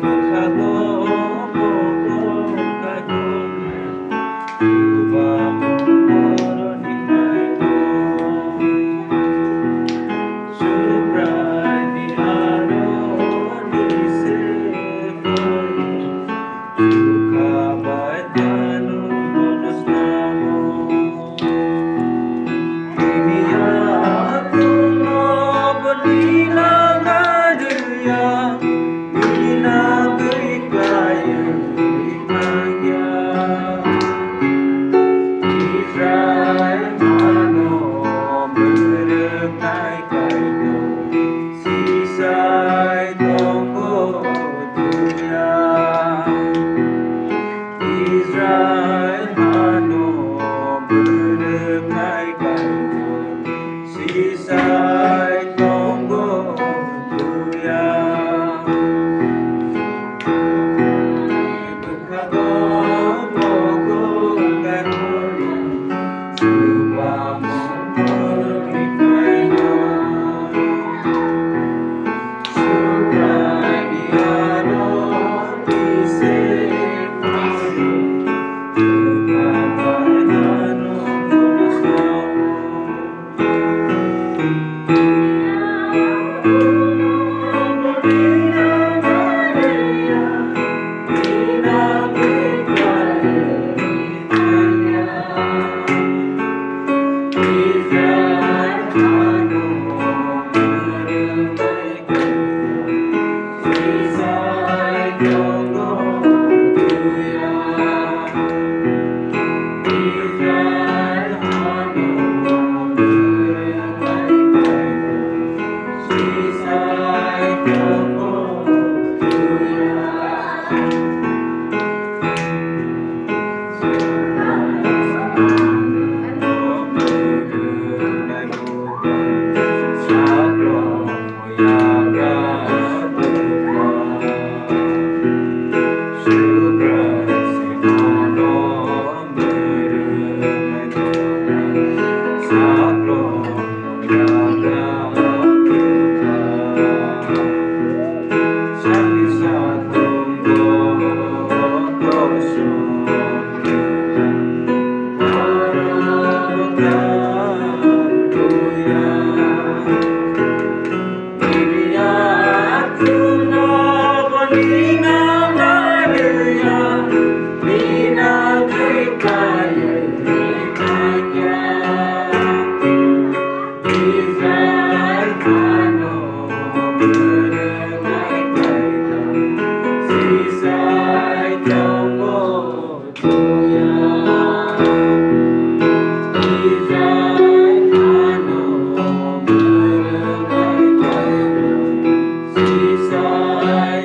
bwkhakgo mokol kaihornai mokol Subrai di aro di sefai Suka baitano monos namo Ini aku mau berbilang adanya Bila berikaya Israel mano merenai kaito Sisai tonggo dunia Israel mano merenai kaito Sisai tonggo dunia bwkhakgo mokol kaihornai Subah mokol Subrai di aro di sefai Suka baitano monos namo Sisai